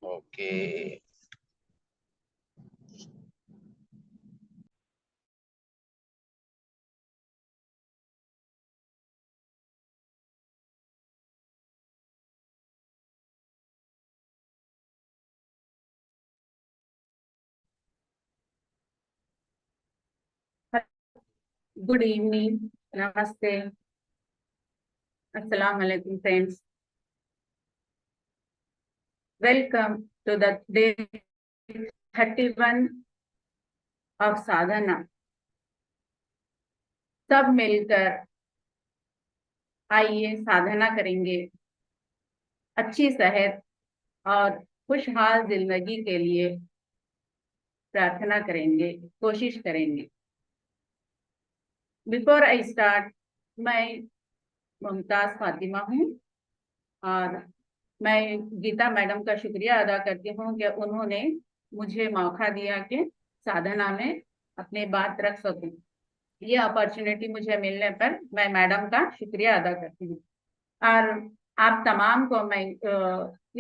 Okay. Good evening, नमस्ते, अस्सलाम वालेकुम friends. Welcome to the day 31 of Sadhana. सब मिलकर आइए साधना करेंगे, अच्छी सेहत और खुशहाल जिंदगी के लिए प्रार्थना करेंगे, कोशिश करेंगे। बिफोर आई स्टार्ट, मैं मुमताज फातिमा हूँ और मैं गीता मैडम का शुक्रिया अदा करती हूँ कि उन्होंने मुझे मौका दिया कि साधना में अपनी बात रख सकूं। ये अपॉर्चुनिटी मुझे मिलने पर मैं मैडम का शुक्रिया अदा करती हूँ और आप तमाम को मैं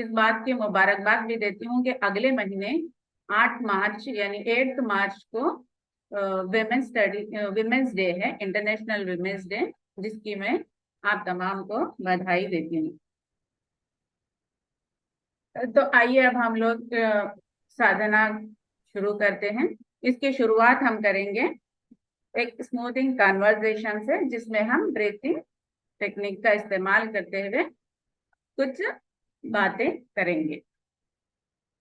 इस बात की मुबारकबाद भी देती हूँ कि अगले महीने 8 मार्च यानी 8 मार्च को विमेंस डे है, इंटरनेशनल विमेंस डे, जिसकी मैं आप तमाम को बधाई देती हूँ। तो आइए अब हम लोग साधना शुरू करते हैं। इसकी शुरुआत हम करेंगे एक स्मूथिंग कन्वर्सेशन से, जिसमें हम ब्रीथिंग टेक्निक का इस्तेमाल करते हुए कुछ बातें करेंगे।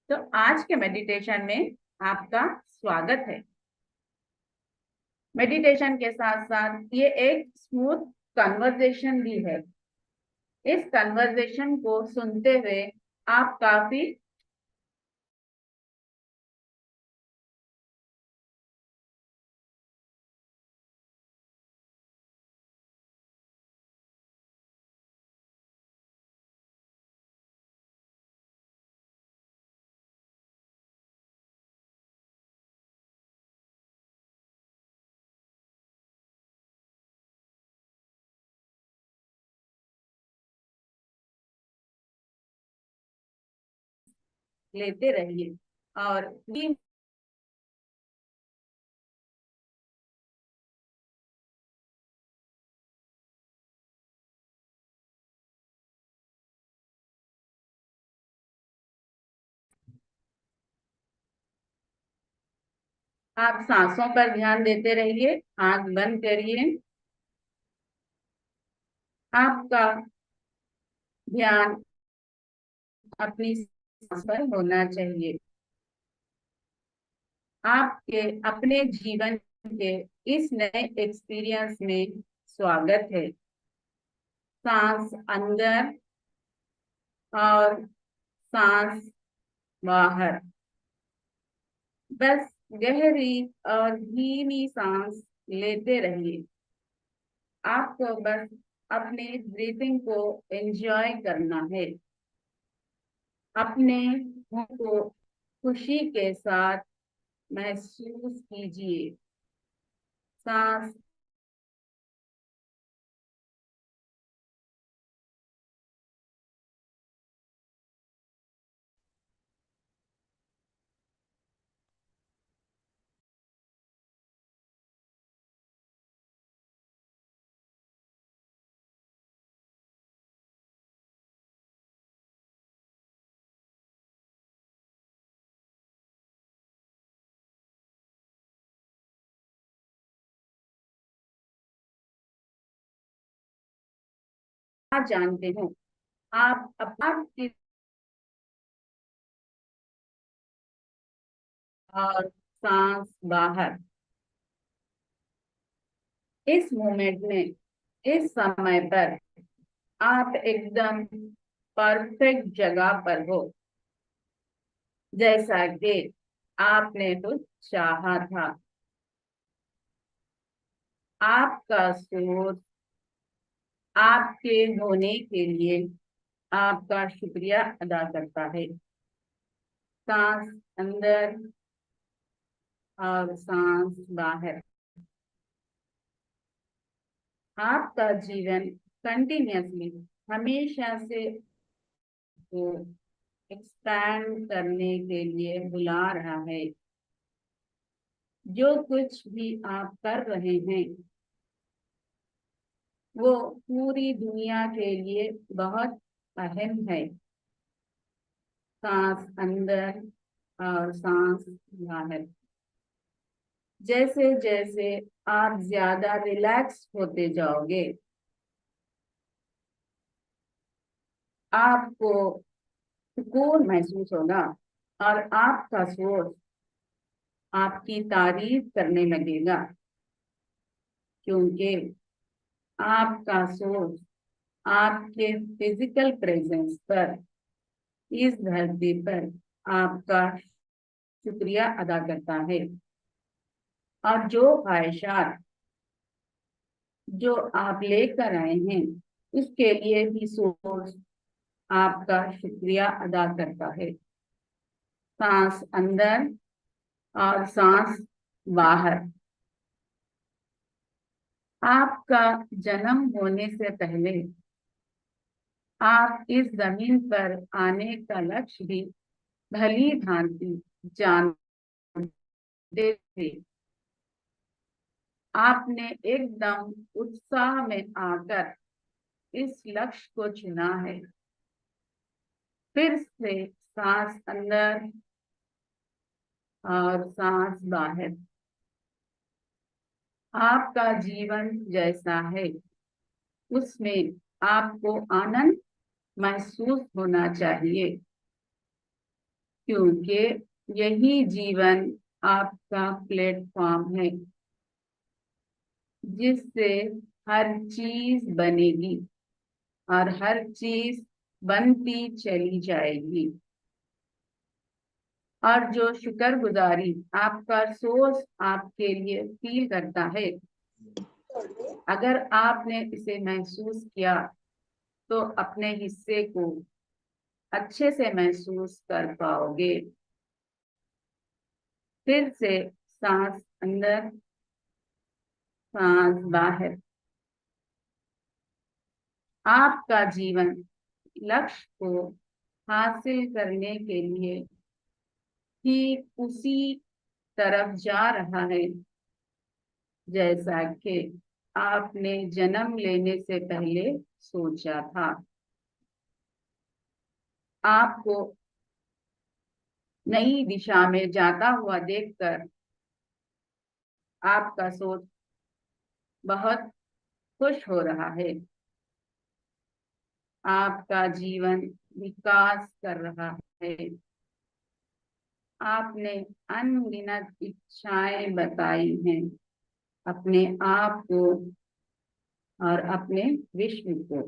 तो आज के मेडिटेशन में आपका स्वागत है। मेडिटेशन के साथ साथ ये एक स्मूथ कन्वर्सेशन भी है। इस कन्वर्सेशन को सुनते हुए आप काफी लेते रहिए और भी आप सांसों पर ध्यान देते रहिए, आंख बंद करिए। आपका ध्यान अपनी सांस पर होना चाहिए। आपके अपने जीवन के इस नए एक्सपीरियंस में स्वागत है। सांस अंदर और सांस बाहर। बस गहरी और धीमी सांस लेते रहिए। आपको बस अपने ब्रीथिंग को एंजॉय करना है। अपने मुंह को खुशी के साथ महसूस कीजिए। सांस आप जानते हो, आप आपकी और सांस बाहर। इस मोमेंट में, इस समय पर आप एकदम परफेक्ट जगह पर हो, जैसा कि आपने कुछ चाहा था। आपका सोच आपके होने के लिए आपका शुक्रिया अदा करता है। सांस अंदर और सांस बाहर। आपका जीवन कंटिन्यूअसली हमेशा से हो एक्सपैंड करने के लिए बुला रहा है। जो कुछ भी आप कर रहे हैं वो पूरी दुनिया के लिए बहुत अहम है। सांस अंदर और सांस बाहर। जैसे जैसे आप ज्यादा रिलैक्स होते जाओगे, आपको सुकून महसूस होगा और आपका सोच आपकी तारीफ करने लगेगा, क्योंकि आपका सोच आपके फिजिकल प्रेजेंस पर, इस धरती पर आपका शुक्रिया अदा करता है। और जो ख्वाहिशात जो आप लेकर आए हैं उसके लिए भी सोच आपका शुक्रिया अदा करता है। सांस अंदर और सांस बाहर। आपका जन्म होने से पहले आप इस जमीन पर आने का लक्ष्य भी भली भांति जानते थे। आपने एकदम उत्साह में आकर इस लक्ष्य को चुना है। फिर से सांस अंदर और सांस बाहर। आपका जीवन जैसा है उसमें आपको आनंद महसूस होना चाहिए, क्योंकि यही जीवन आपका प्लेटफॉर्म है जिससे हर चीज बनेगी और हर चीज बनती चली जाएगी। और जो शुक्रगुजारी आपका सोच आपके लिए फील करता है, अगर आपने इसे महसूस किया तो अपने हिस्से को अच्छे से महसूस कर पाओगे। फिर से सांस अंदर सांस बाहर। आपका जीवन लक्ष्य को हासिल करने के लिए ठीक उसी तरफ जा रहा है जैसा कि आपने जन्म लेने से पहले सोचा था। आपको नई दिशा में जाता हुआ देखकर आपका सोच बहुत खुश हो रहा है। आपका जीवन विकास कर रहा है। आपने अनगिनत इच्छाएं बताई हैं अपने आप को और अपने विश्व को।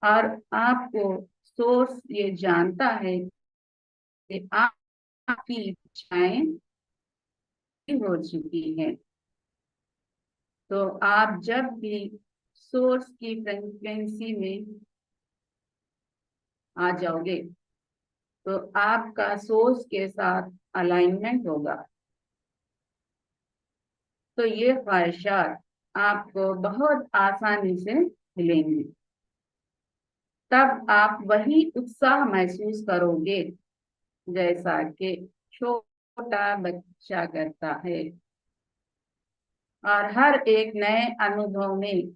और आपको सोर्स ये जानता है कि आपकी इच्छाएं हो चुकी हैं। तो आप जब भी सोर्स की फ्रीक्वेंसी में आ जाओगे तो आपका सोर्स के साथ अलाइनमेंट होगा। तो ये ख्वाहिशात आपको बहुत आसानी से मिलेंगी। तब आप वही उत्साह महसूस करोगे जैसा कि छोटा बच्चा करता है। और हर एक नए अनुभव में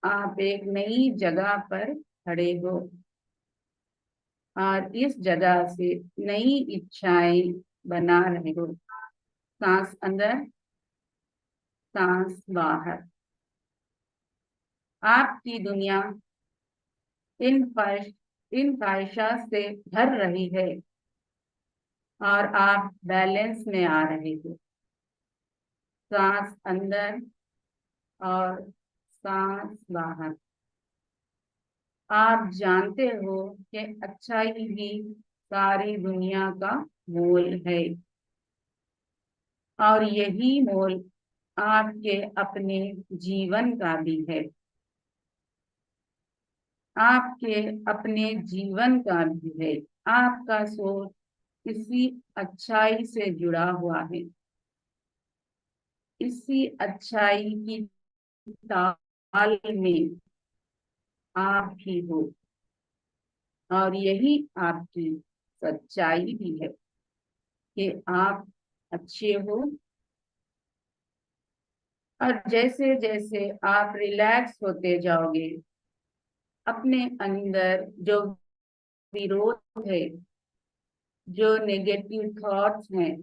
आप एक नई जगह पर खड़े हो और इस जगह से नई इच्छाएं बना रहे हो। सांस अंदर सांस बाहर। आपकी दुनिया इन ख्वाहिशात से भर रही है और आप बैलेंस में आ रहे हो। सांस अंदर और सांस बाहर। आप जानते हो कि अच्छाई ही सारी दुनिया का मोल है और यही मोल आपके अपने जीवन का भी है। आपके अपने जीवन का भी है। आपका सोच इसी अच्छाई से जुड़ा हुआ है। इसी अच्छाई की ताल में आप ही हो। और यही आपकी सच्चाई भी है कि आप अच्छे हो। और जैसे जैसे आप रिलैक्स होते जाओगे, अपने अंदर जो विरोध है, जो नेगेटिव थॉट्स हैं,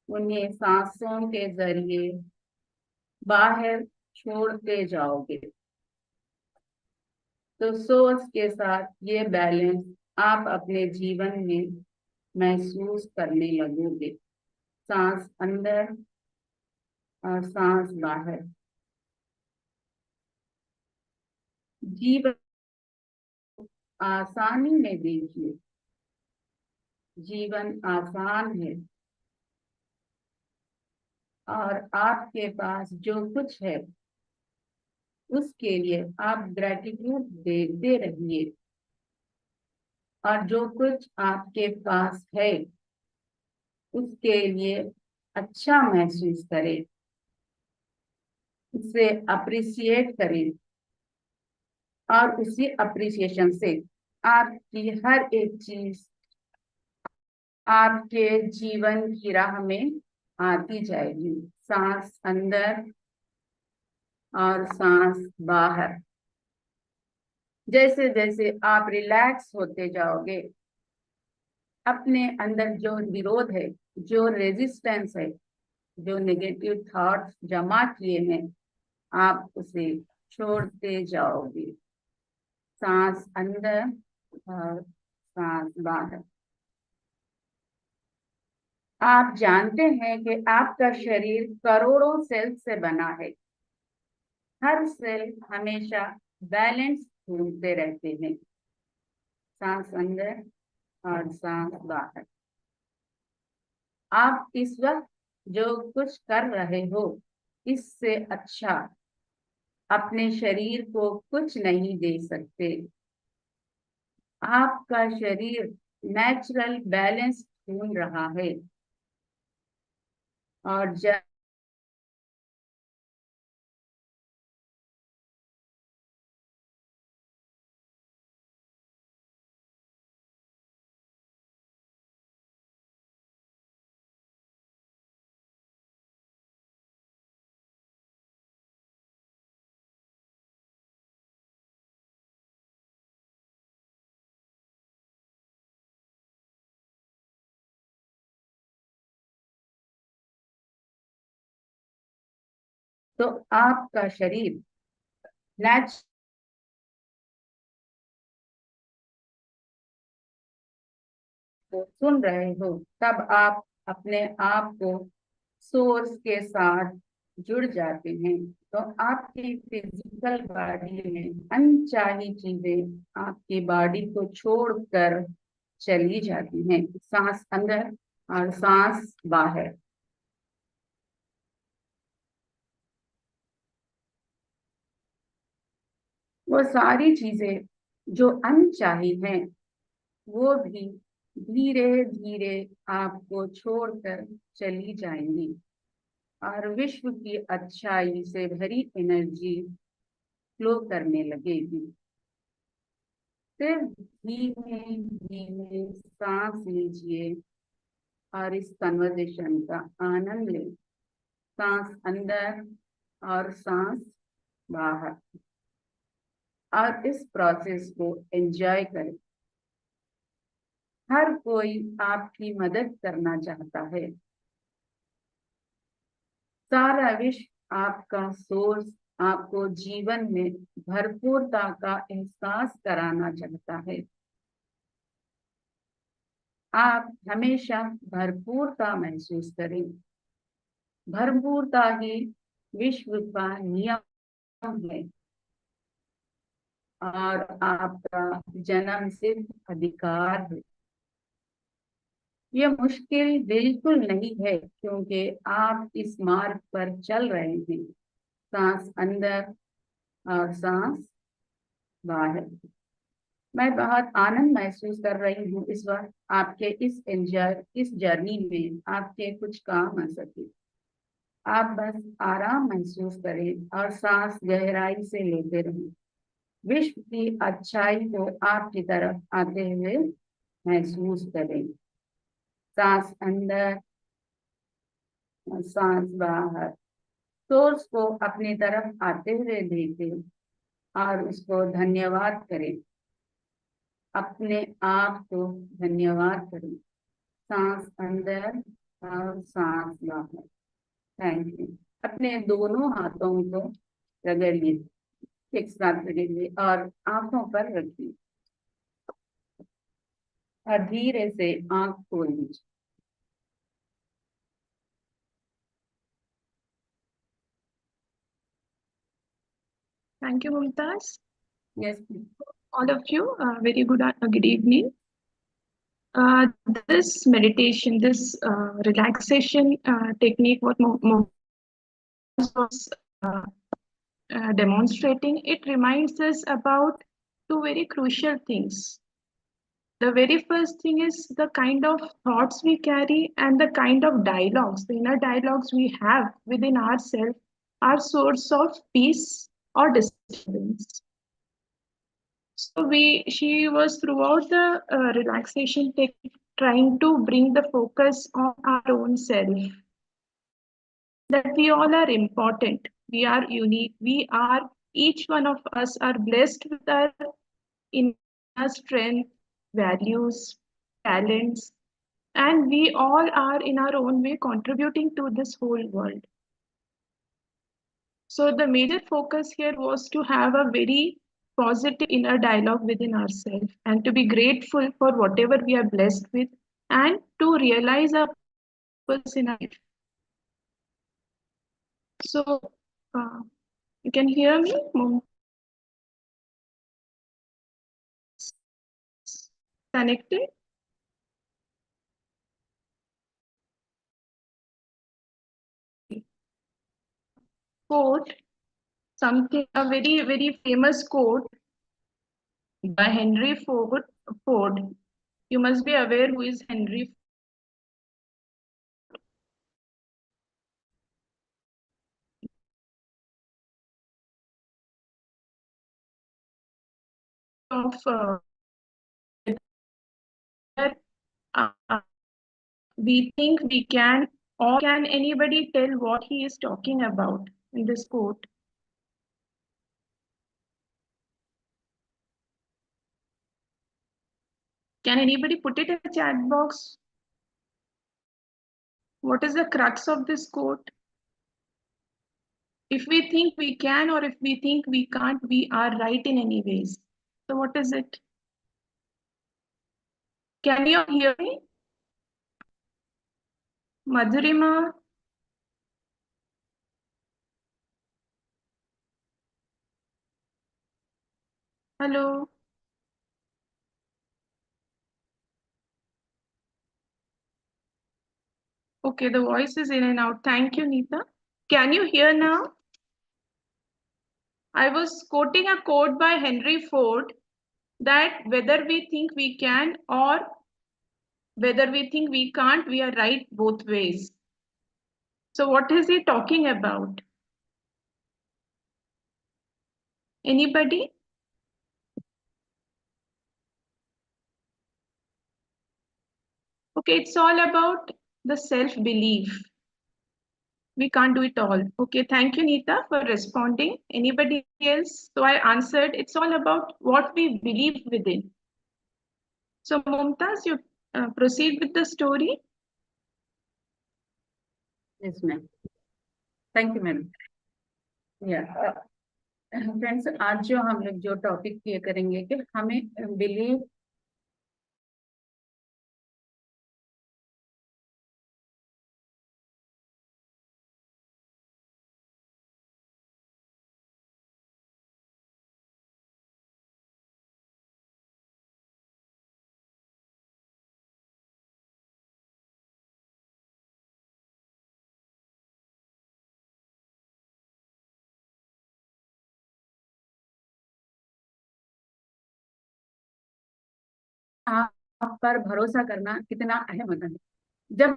उन्हें सांसों के जरिए बाहर छोड़ते जाओगे। तो सोच के साथ ये बैलेंस आप अपने जीवन में महसूस करने लगोगे। सांस अंदर और सांस बाहर। जीवन आसानी में देखिए, जीवन आसान है और आपके पास जो कुछ है उसके लिए आप ग्रेटिट्यूड देते रहिए। और जो कुछ आपके पास है उसके लिए अच्छा महसूस करें, उसे अप्रिसिएट करें। और उसी अप्रिसिएशन से आपकी हर एक चीज आपके जीवन की राह में आती जाएगी। सांस अंदर और सांस बाहर। जैसे जैसे आप रिलैक्स होते जाओगे, अपने अंदर जो विरोध है, जो रेजिस्टेंस है, जो नेगेटिव थॉट्स जमा किए हैं, आप उसे छोड़ते जाओगे। सांस अंदर और सांस बाहर। आप जानते हैं कि आपका शरीर करोड़ों सेल से बना है। हर सेल हमेशा बैलेंस ढूंढते रहते हैं। सांस अंदर और सांस बाहर। आप इस वक्त जो कुछ कर रहे हो, इससे अच्छा अपने शरीर को कुछ नहीं दे सकते। आपका शरीर नेचुरल बैलेंस ढूंढ रहा है। और जब तो आपका शरीर नेचुरल को सुन रहे हो, तब आप अपने आप को सोर्स के साथ जुड़ जाते हैं। तो आपकी फिजिकल बॉडी में अनचाही चीजें आपकी बॉडी को छोड़कर चली जाती हैं। सांस अंदर और सांस बाहर। वो सारी चीजें जो अनचाही हैं, वो भी धीरे धीरे आपको छोड़कर चली जाएंगी और विश्व की अच्छाई से भरी एनर्जी फ्लो करने लगेगी। सिर्फ धीमे धीमे सांस लीजिए और इस कन्वर्सेशन का आनंद लें। सांस अंदर और सांस बाहर। और इस प्रोसेस को एंजॉय करें। हर कोई आपकी मदद करना चाहता है। सारा विश्व आपका सोर्स आपको जीवन में भरपूरता का एहसास कराना चाहता है। आप हमेशा भरपूरता महसूस करें। भरपूरता ही विश्व का नियम है और आपका जन्म सिद्ध अधिकार है। ये मुश्किल बिल्कुल नहीं है, क्योंकि आप इस मार्ग पर चल रहे हैं। सांस अंदर और सांस बाहर। मैं बहुत आनंद महसूस कर रही हूँ इस वक्त आपके इस जर्नी में आपके कुछ काम आ सके। आप बस आराम महसूस करें और सांस गहराई से लेते रहें। विश्व की अच्छाई को आपकी तरफ आते हुए महसूस करें। सांस अंदर और सांस बाहर। सोर्स को अपनी तरफ आते हुए देखें और उसको धन्यवाद करें। अपने आप को धन्यवाद करें। सांस अंदर और सांस बाहर। Thank you. अपने दोनों हाथों को रगड़िए, एक साथ रगड़िए और आंखों पर रखिए और धीरे से आंख खोल लीजिए। Thank you, Mumtaz. Yes please. All of you, very good evening. This meditation, this relaxation technique, what Mumtaz was demonstrating, it reminds us about two very crucial things. The very first thing is the kind of thoughts we carry and the kind of dialogues, the inner dialogues we have within ourselves, are source of peace or disturbance. So she was throughout the relaxation technique trying to bring the focus on our own self. That we all are important. We are unique. Each one of us are blessed with our inner strength, values, talents, and we all are in our own way contributing to this whole world. So the major focus here was to have a very positive inner dialogue within ourselves and to be grateful for whatever we are blessed with and to realize our purpose in our life. So you can hear me? Connected? Quote, something, a very, very famous quote by Henry Ford. Ford. You must be aware who is Henry of uh, we think we can, or can anybody tell what he is talking about in this quote? Can anybody put it in the chat box? What is the crux of this quote? If we think we can or if we think we can't, we are right in any ways. So what is it? Can you hear me? Madhurima? Hello? Okay, the voice is in and out. Thank you, Neeta. Can you hear now? I was quoting a quote by Henry Ford that whether we think we can or whether we think we can't, we are right both ways. So what is he talking about? Anybody? Okay, it's all about the self-belief. We can't do it all. Okay, thank you, Neeta, for responding. Anybody else? So I answered, it's all about what we believe within. So Mumtaz, you proceed with the story. Yes ma'am. Thank you ma'am. या friends, आज जो हम लोग जो topic ये करेंगे कि हमें बिलीव आप पर भरोसा करना कितना अहम होता है। जब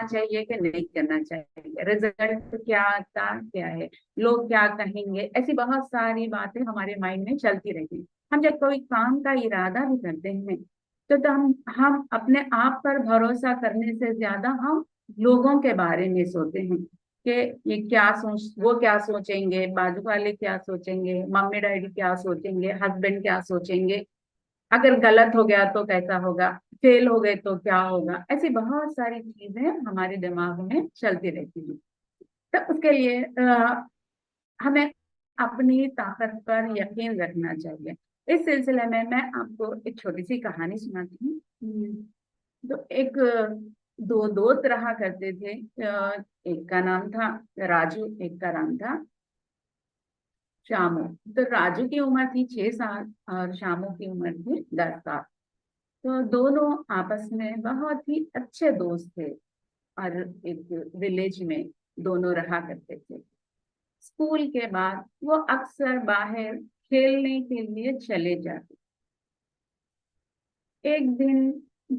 चाहिए कि नहीं करना चाहिए, रिजल्ट क्या आता क्या है, लोग क्या कहेंगे, ऐसी बहुत सारी बातें हमारे माइंड में चलती रहती हैं। हम जब कोई काम का इरादा भी करते हैं तो हम अपने आप पर भरोसा करने से ज्यादा हम लोगों के बारे में सोचते हैं कि ये क्या सोच, वो क्या सोचेंगे, बाजू वाले क्या सोचेंगे, मम्मी डैडी क्या सोचेंगे, हस्बैंड क्या सोचेंगे, अगर गलत हो गया तो कैसा होगा, फेल हो गए तो क्या होगा, ऐसी बहुत सारी चीजें हमारे दिमाग में चलती रहती हैं। तो उसके लिए हमें अपनी ताकत पर यकीन रखना चाहिए। इस सिलसिले में मैं आपको एक छोटी सी कहानी सुनाती हूँ। तो एक दो दोस्त रहा करते थे। एक का नाम था राजू, एक का नाम था शामू। तो राजू की उम्र थी 6 साल और शामू की उम्र थी 10 साल। तो दोनों आपस में बहुत ही अच्छे दोस्त थे और एक विलेज में दोनों रहा करते थे। स्कूल के बाद वो अक्सर बाहर खेलने के लिए चले जाते। एक दिन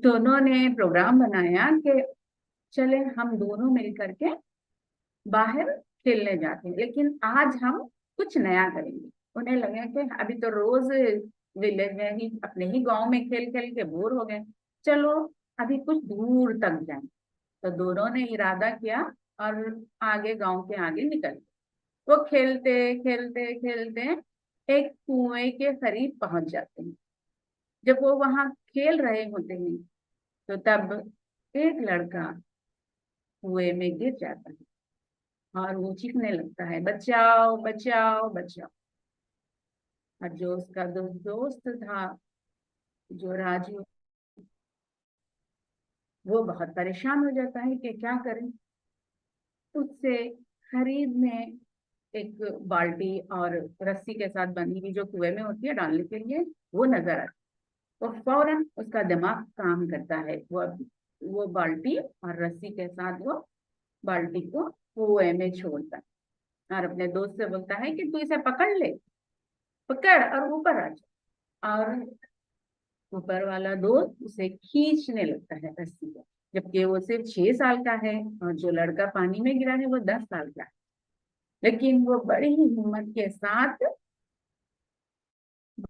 दोनों ने प्रोग्राम बनाया कि चले हम दोनों मिल करके बाहर खेलने जाते हैं, लेकिन आज हम कुछ नया करेंगे। उन्हें लगा कि अभी तो रोज विलेज में ही, अपने ही गांव में खेल खेल के बोर हो गए, चलो अभी कुछ दूर तक जाएं। तो दोनों ने इरादा किया और आगे, गांव के आगे निकल गए। वो खेलते खेलते खेलते एक कुएं के करीब पहुंच जाते हैं। जब वो वहां खेल रहे होते हैं तो तब एक लड़का कुएं में गिर जाता है और वो चीखने लगता है, बचाओ बचाओ बचाओ। और जो उसका दोस्त था, जो राजू, वो बहुत परेशान हो जाता है कि क्या करें। उससे करीब में एक बाल्टी और रस्सी के साथ बनी हुई जो कुएं में होती है डालने के लिए, वो नजर आती है। तो फौरन उसका दिमाग काम करता है, वो बाल्टी और रस्सी के साथ वो बाल्टी को कुएं में छोड़ता है और अपने दोस्त से बोलता है कि तू इसे पकड़ ले, पकड़ और ऊपर आ जा। और ऊपर वाला दोस्त उसे खींचने लगता है रस्सी को, जबकि वो सिर्फ 6 साल का है और जो लड़का पानी में गिरा है वो 10 साल का है। लेकिन वो बड़ी ही हिम्मत के साथ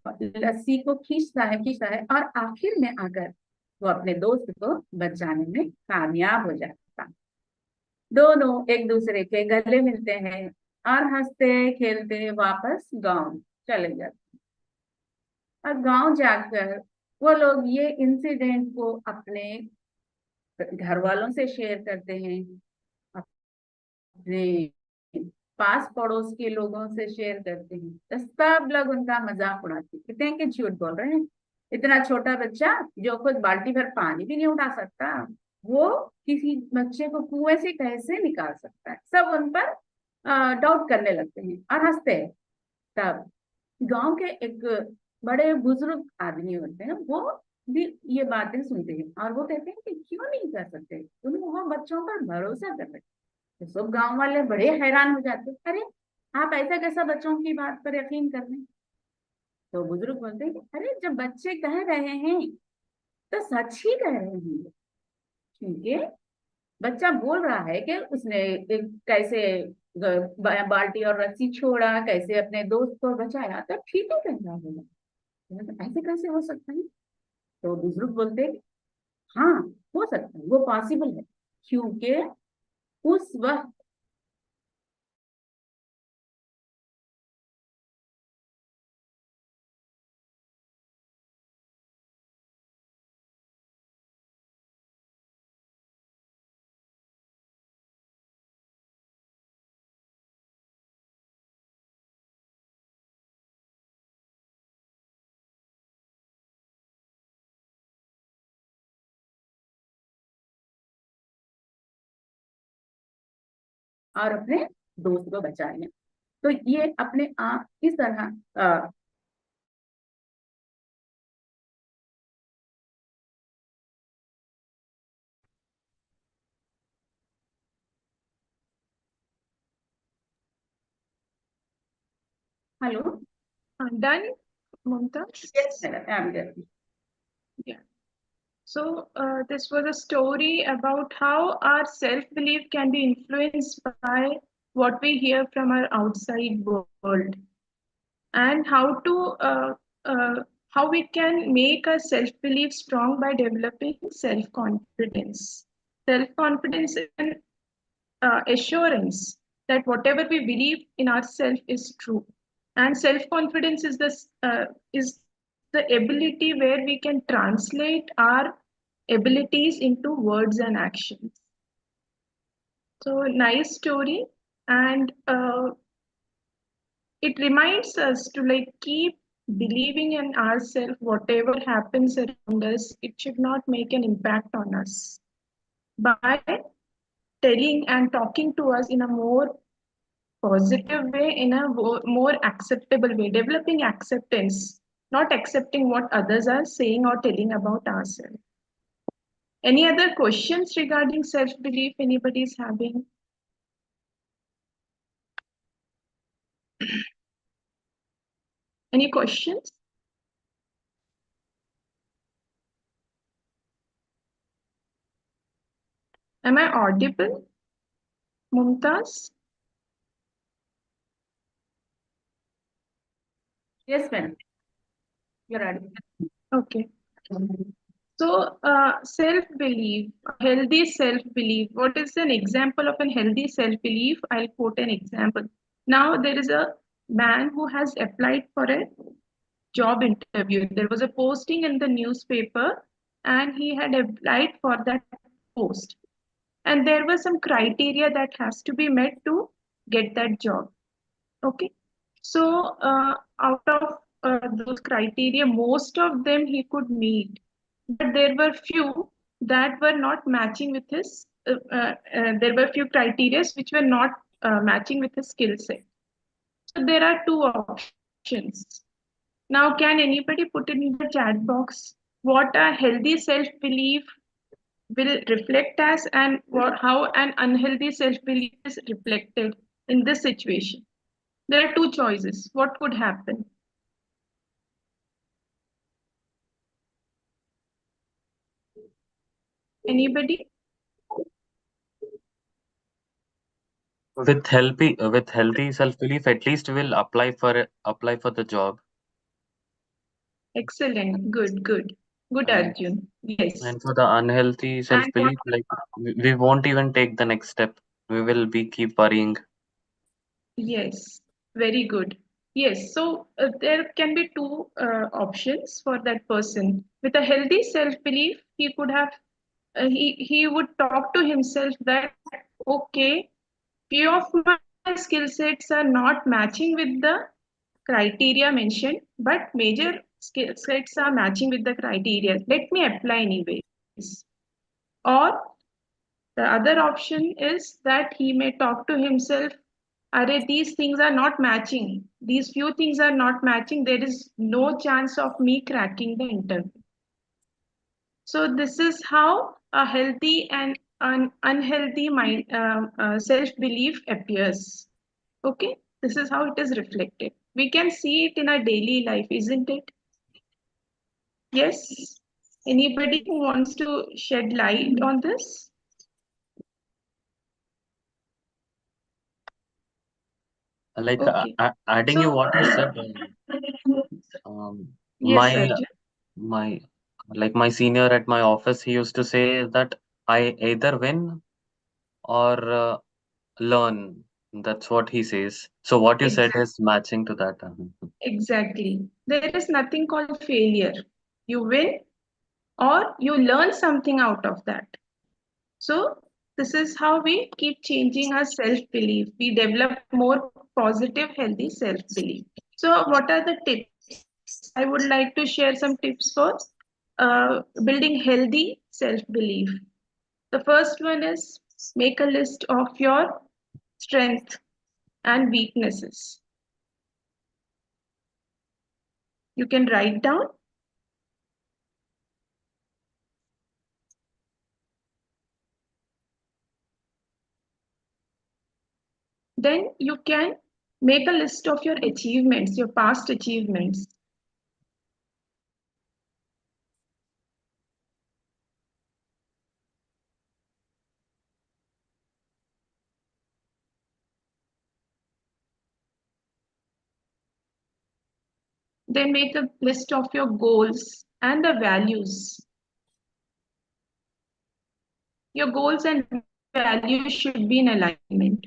रस्सी को खींचता है और आखिर में आकर वो अपने दोस्त को बचाने में कामयाब हो जाता। दोनों एक दूसरे के गले मिलते हैं और हंसते खेलते वापस गांव चले जाते। और गांव जाकर वो लोग ये इंसिडेंट को अपने घर वालों से शेयर करते हैं, अपने पास पड़ोस के लोगों से शेयर करते हैं। तो सब लोग उनका मजाक उड़ाते हैं, कहते हैं कि झूठ बोल रहे हैं, इतना छोटा बच्चा जो खुद बाल्टी भर पानी भी नहीं उठा सकता, वो किसी बच्चे को कुएं से कैसे निकाल सकता है। सब उन पर डाउट करने लगते हैं और हंसते हैं। तब गांव के एक बड़े बुजुर्ग आदमी होते हैं, वो भी ये बातें सुनते हैं और वो कहते हैं कि क्यों नहीं कर सकते, तुम वो बच्चों पर भरोसा कर रहे। तो सब गांव वाले बड़े हैरान हो जाते, अरे आप ऐसा कैसा बच्चों की बात पर यकीन कर रहे हैं। तो बुजुर्ग बोलते हैं अरे जब बच्चे कह रहे हैं तो सच ही कह रहे हैं, क्योंकि बच्चा बोल रहा है कि उसने कैसे बाल्टी और रस्सी छोड़ा, कैसे अपने दोस्त को बचाया, तो ठीक है कह रहा होगा। तो ऐसे कैसे हो सकता है। तो बुजुर्ग बोलते हैं हाँ, हो सकता है, वो पॉसिबल है, क्योंकि उस वक्त। और अपने दोस्त को बचा लिया। तो ये अपने आप इस तरह hello. Done, Mumtaz? Yes, madam, I'm there. Yeah. This was a story about how our self belief can be influenced by what we hear from our outside world, and how we can make our self belief strong by developing self confidence. Self confidence and assurance that whatever we believe in ourselves is true. And self confidence is the ability where we can translate our abilities into words and actions. So nice story, and it reminds us to like keep believing in ourselves. Whatever happens around us, it should not make an impact on us by telling and talking to us in a more positive way, in a more acceptable way, developing acceptance, not accepting what others are saying or telling about ourselves. Any other questions regarding self belief anybody is having? Any questions? Am I audible, Mumtaz? Yes, madam. You're right. Okay. So, self belief, healthy self belief. What is an example of a healthy self belief? I'll quote an example. Now, there is a man who has applied for a job interview. There was a posting in the newspaper, and he had applied for that post. And there were some criteria that has to be met to get that job. Okay. So, out of those criteria, most of them he could meet, but there were few that were not matching with his. There were few criteria which were not matching with his skill set. So there are two options. Now, can anybody put it in the chat box what a healthy self-belief will reflect as, and how an unhealthy self-belief is reflected in this situation? There are two choices. What could happen? Anybody? With healthy self belief, at least we'll apply for the job. Excellent. Good, good. Good, And Arjun. Yes. and for the unhealthy And self what? belief, like we won't even take the next step. We will be keep worrying. Yes. Very good. Yes. So there can be two options for that person. With a healthy self-belief, he could have he would talk to himself that okay, few of my skill sets are not matching with the criteria mentioned, but major skill sets are matching with the criteria. Let me apply anyways. Or the other option is that he may talk to himself, Are these things are not matching. These few things are not matching. There is no chance of me cracking the interview. So this is how a healthy and an unhealthy mind self-belief appears. Okay, this is how it is reflected. We can see it in our daily life, isn't it? Yes. Anybody who wants to shed light on this? Like Okay. adding you So, what you said. Um, yes, my Arjun. my like my senior at my office, he used to say that I either win or learn. That's what he says. So what you said is matching to that. Exactly. There is nothing called failure. You win or you learn something out of that. So, this is how we keep changing our self belief. We develop more positive, healthy self belief. So, what are the tips? I would like to share some tips for building healthy self belief. The first one is make a list of your strengths and weaknesses. You can write down. Then you can make a list of your achievements, your past achievements. Then make a list of your goals and the values. Your goals and values should be in alignment.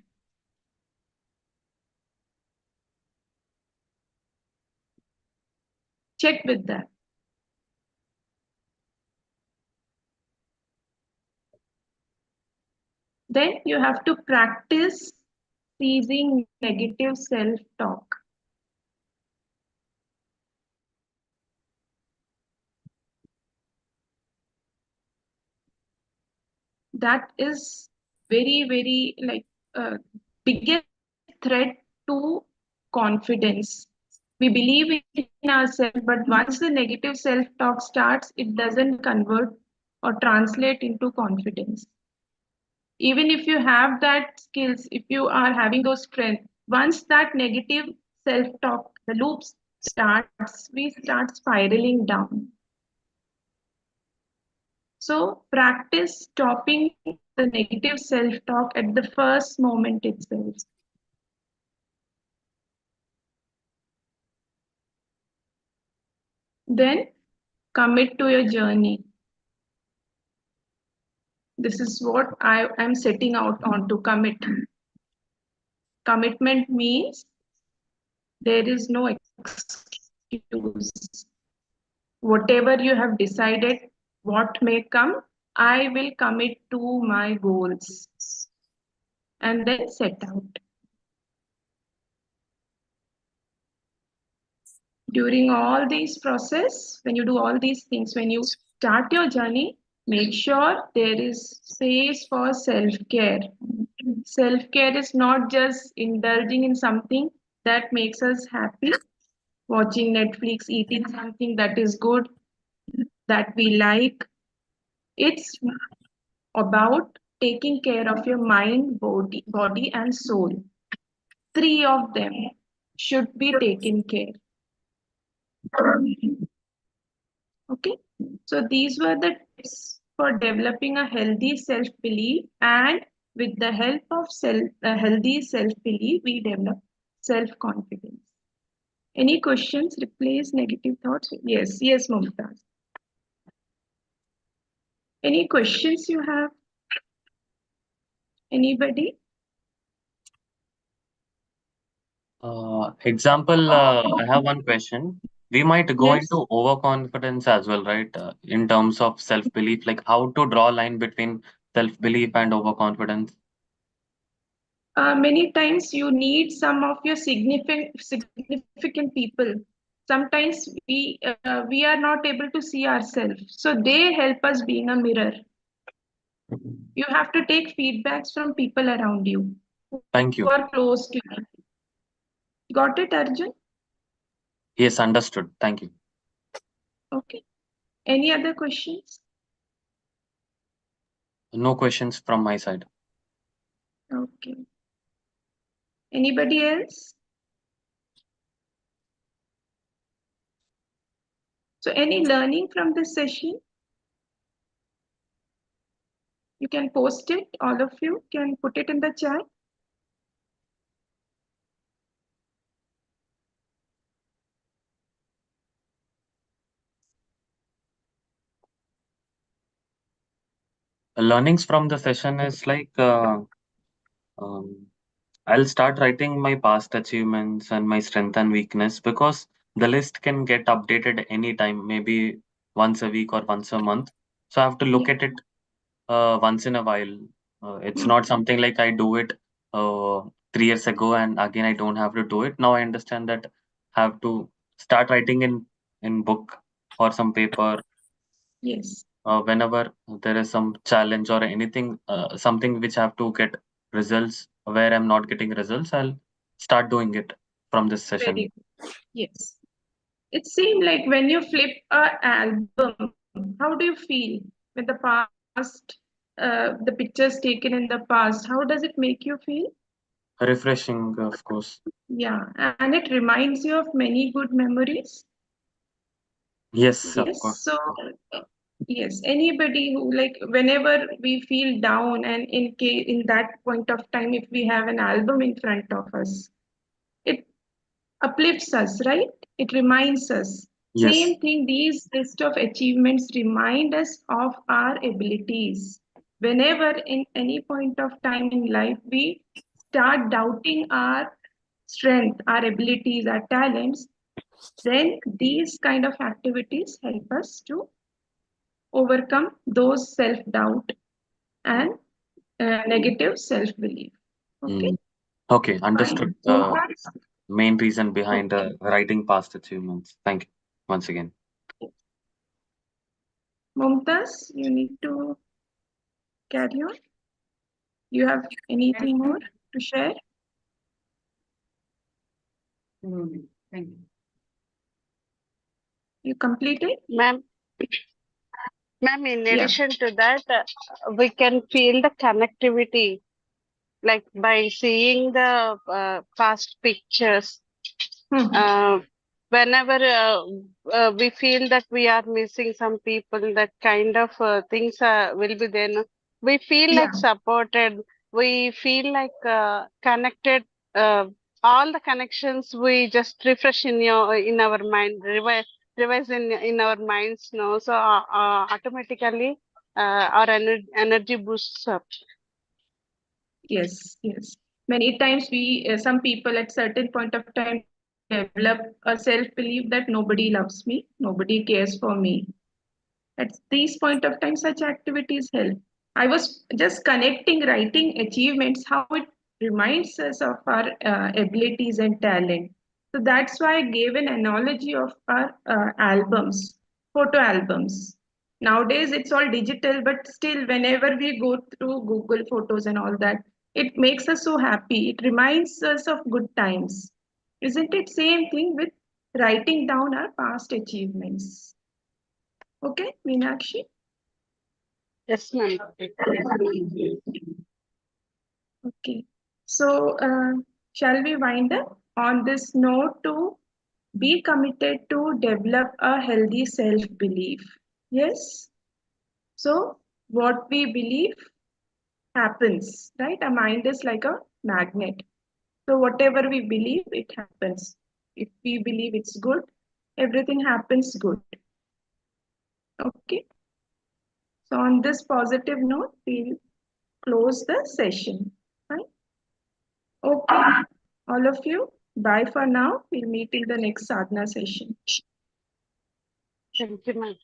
Check with that. Then you have to practice ceasing negative self talk. That is very, very like biggest threat to confidence. We believe in ourselves, but once the negative self talk starts, it doesn't convert or translate into confidence. Even if you have that skills, if you are having those strengths, once that negative self talk, the loop starts, we start spiraling down. So practice stopping the negative self talk at the first moment itself. Then commit to your journey. This is what I am setting out on to commit. Commitment means there is no excuse. Whatever you have decided, what may come, I will commit to my goals and then set out. During all these process, when you do all these things, when you start your journey, make sure there is space for self-care. Self-care is not just indulging in something that makes us happy, watching Netflix, eating something that is good, that we like. It's about taking care of your mind, body and soul. Three of them should be taken care. Okay, so these were the tips for developing a healthy self-belief, and with the help of healthy self-belief, we develop self-confidence. Any questions? Replace negative thoughts. Yes, yes, Mumtaz. Any questions you have? Anybody? Example, I have one question. We might go Yes. into overconfidence as well, right? In terms of self-belief, like how to draw a line between self-belief and overconfidence. Many times you need some of your significant people. Sometimes we are not able to see ourselves, so they help us being a mirror. You have to take feedbacks from people around you who are Thank you. close to you. Got it, Arjun? Yes, understood. Thank you. Okay. Any other questions? No questions from my side. Okay. Anybody else? So any learning from this session? You can post it. All of you can put it in the chat. Learnings from the session is like um, I'll start writing my past achievements and my strength and weakness because the list can get updated anytime, maybe once a week or once a month. So I have to look Yeah. at it once in a while. It's not something like I do it 3 years ago and again I don't have to do it. Now I understand that I have to start writing in book or some paper Yes. whenever there is some challenge or anything, something which I have to get results where I'm not getting results, I'll start doing it from this session. Very good. Yes. It seemed like when you flip a album, how do you feel when the past, the pictures taken in the past, how does it make you feel? Refreshing, of course. Yeah, and it reminds you of many good memories. Yes, of Yes, course. so yes, anybody who like whenever we feel down and in that point of time, if we have an album in front of us, it uplifts us, right? It reminds us. Yes. Same thing, these list of achievements remind us of our abilities. Whenever in any point of time in life we start doubting our strength, our abilities, our talents, then these kind of activities help us to overcome those self-doubt and negative self-belief. Okay, Mm. Okay, fine. understood the Mumtaz? main reason behind Okay. writing past achievements. Thank you once again. Mumtaz, you need to carry on. You have anything more to share? Thank you. You completed? Ma'am, ma'am, in Yeah. addition to that, we can feel the connectivity like by seeing the past pictures. Mhm. Uh, whenever we feel that we are missing some people, that kind of things will be there. No? We feel Yeah. like supported. We feel like connected. Uh, all the connections we just refresh in our mind, revise in our minds. No, so automatically our energy boosts up. Yes. Yes. Many times some people at certain point of time develop a self-belief that nobody loves me, nobody cares for me. At these point of time, such activities help. I was just connecting writing achievements, how it reminds us of our abilities and talent. So that's why I gave an analogy of our albums, photo albums. Nowadays, it's all digital, but still, whenever we go through Google Photos and all that, it makes us so happy. It reminds us of good times. Isn't it? Same thing with writing down our past achievements. Okay, Meenakshi? Yes, ma'am. Okay. So, shall we wind up on this note to be committed to develop a healthy self-belief? Yes. So, what we believe happens, right? Our mind is like a magnet. So, whatever we believe, it happens. If we believe it's good, everything happens good. Okay. So, on this positive note, we'll close the session. Right? Okay, all of you, bye for now. We'll meet in the next sadhana session. Thank you, ma'am.